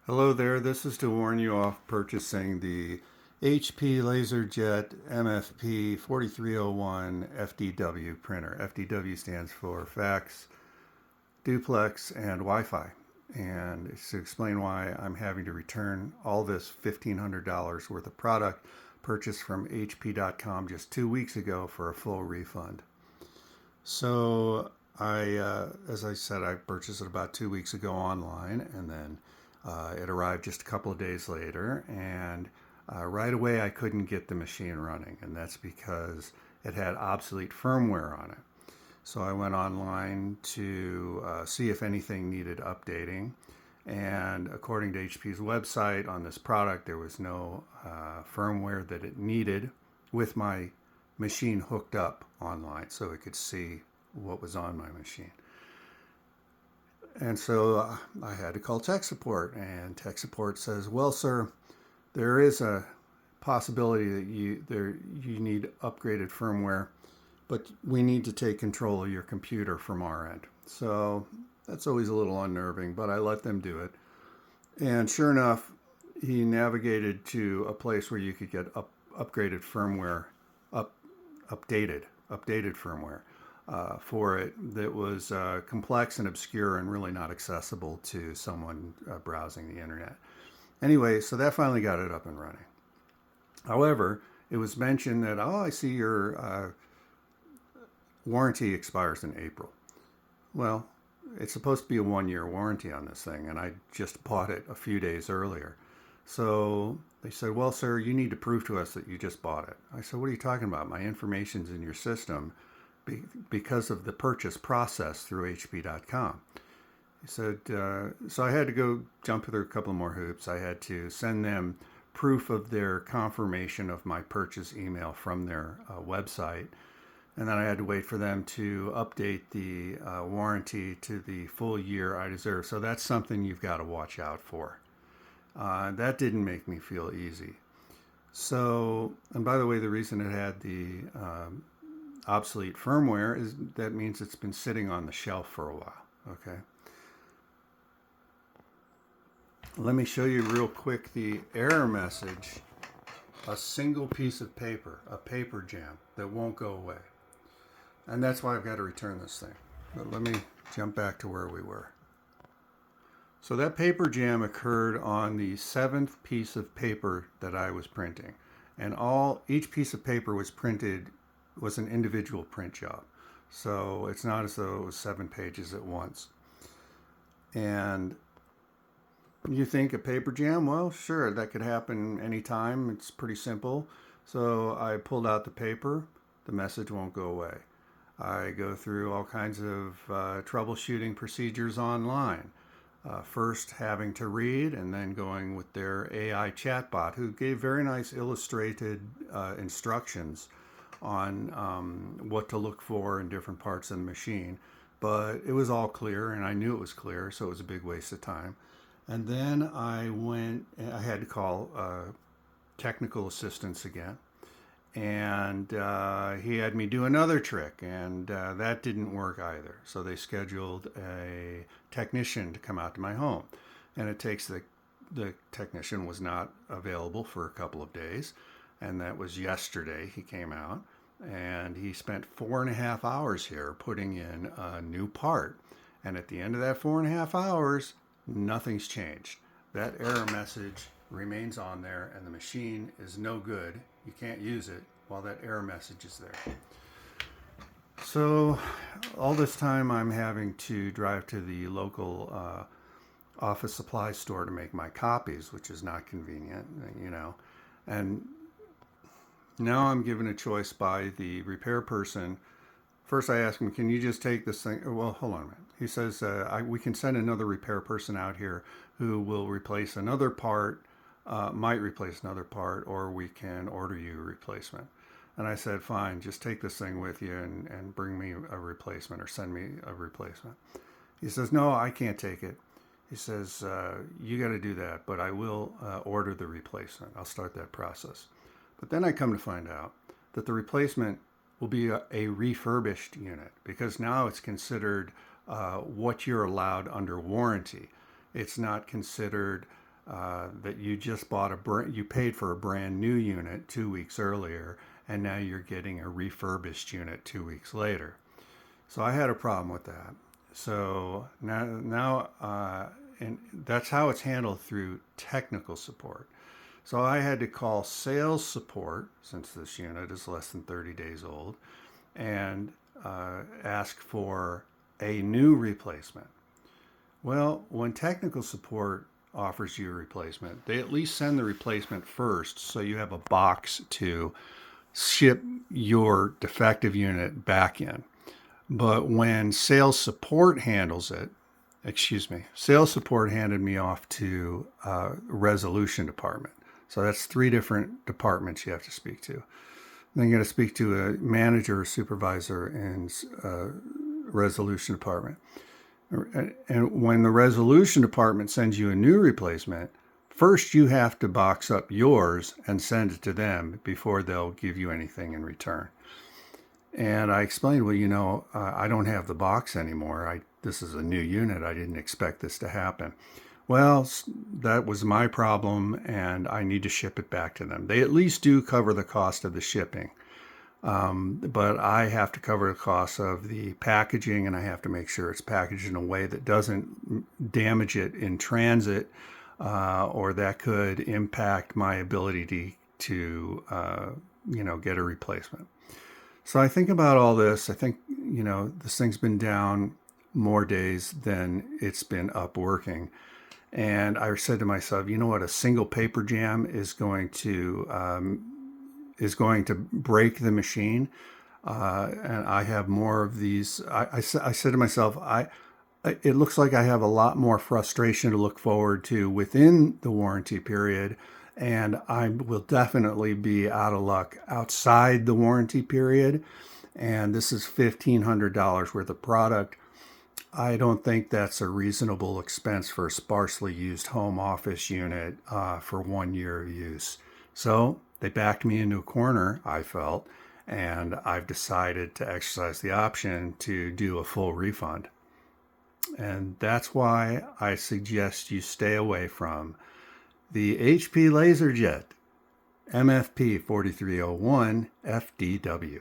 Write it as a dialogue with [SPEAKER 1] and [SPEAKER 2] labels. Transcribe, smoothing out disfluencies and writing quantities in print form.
[SPEAKER 1] Hello there, this is to warn you off purchasing the HP Laserjet MFP 4301 FDW printer. FDW stands for Fax, Duplex, and Wi-Fi. And it's to explain why I'm having to return all this $1,500 worth of product purchased from HP.com just 2 weeks ago for a full refund. So as I said, I purchased it about 2 weeks ago online, and then it arrived just a couple of days later, and right away I couldn't get the machine running, and that's because it had obsolete firmware on it. So I went online to see if anything needed updating, and according to HP's website on this product, there was no firmware that it needed with my machine hooked up online so it could see what was on my machine. And so I had to call tech support, and tech support says, "Well, sir, there is a possibility that you need upgraded firmware, but we need to take control of your computer from our end." So that's always a little unnerving, but I let them do it. And sure enough, he navigated to a place where you could get upgraded firmware, up, updated firmware for it that was complex and obscure and really not accessible to someone browsing the internet. Anyway, so that finally got it up and running. However, it was mentioned that, oh, I see your warranty expires in April. Well, it's supposed to be a 1-year warranty on this thing, and I just bought it a few days earlier. So they said, "Well, sir, you need to prove to us that you just bought it." I said, "What are you talking about? My information's in your system because of the purchase process through HP.com. He said, so I had to go jump through a couple more hoops. I had to send them proof of their confirmation of my purchase email from their website. And then I had to wait for them to update the warranty to the full year I deserve. So that's something you've got to watch out for. That didn't make me feel easy. So, and by the way, the reason it had the obsolete firmware is that means it's been sitting on the shelf for a while. Okay. Let me show you real quick the error message. A single piece of paper, a paper jam that won't go away. And that's why I've got to return this thing. But let me jump back to where we were. So that paper jam occurred on the 7th piece of paper that I was printing. And each piece of paper was an individual print job. So it's not as though it was 7 pages at once. And you think a paper jam? Well, sure, that could happen anytime. It's pretty simple. So I pulled out the paper. The message won't go away. I go through all kinds of troubleshooting procedures online. First having to read, and then going with their AI chatbot, who gave very nice illustrated instructions on what to look for in different parts of the machine. But it was all clear, and I knew it was clear, so it was a big waste of time. And then I had to call technical assistance again. And he had me do another trick, and that didn't work either. So they scheduled a technician to come out to my home. And the technician was not available for a couple of days. And that was yesterday. He came out, and he spent 4.5 hours here putting in a new part. And at the end of that 4.5 hours, nothing's changed. That error message remains on there, and the machine is no good. You can't use it while that error message is there. So all this time I'm having to drive to the local office supply store to make my copies, which is not convenient, and now I'm given a choice by the repair person. First I ask him, "Can you just take this thing?" Well, hold on a minute. He says, we can send another repair person out here who will replace another part, might replace another part, or we can order you a replacement. And I said, "Fine, just take this thing with you and bring me a replacement, or send me a replacement." He says, "No, I can't take it." He says, "You got to do that, but I will order the replacement. I'll start that process." But then I come to find out that the replacement will be a refurbished unit, because now it's considered what you're allowed under warranty. It's not considered that you just bought you paid for a brand new unit 2 weeks earlier, and now you're getting a refurbished unit 2 weeks later. So I had a problem with that. So now and that's how it's handled through technical support. So I had to call sales support, since this unit is less than 30 days old, and ask for a new replacement. Well, when technical support offers you a replacement, they at least send the replacement first, so you have a box to ship your defective unit back in. But when sales support handles it, sales support handed me off to resolution department. So that's 3 different departments you have to speak to. Then you got to speak to a manager or supervisor in resolution department. And when the resolution department sends you a new replacement, first you have to box up yours and send it to them before they'll give you anything in return. And I explained, well, I don't have the box anymore. This is a new unit. I didn't expect this to happen. Well, that was my problem, and I need to ship it back to them. They at least do cover the cost of the shipping. But I have to cover the cost of the packaging, and I have to make sure it's packaged in a way that doesn't damage it in transit, or that could impact my ability to get a replacement. So I think about all this. I think, this thing's been down more days than it's been up working. And I said to myself, you know what, a single paper jam is going to break the machine. And I have more of these. I said to myself, it looks like I have a lot more frustration to look forward to within the warranty period. And I will definitely be out of luck outside the warranty period. And this is $1,500 worth of product. I don't think that's a reasonable expense for a sparsely used home office unit for 1 year of use. So they backed me into a corner, I felt, and I've decided to exercise the option to do a full refund. And that's why I suggest you stay away from the HP Laserjet MFP 4301 FDW.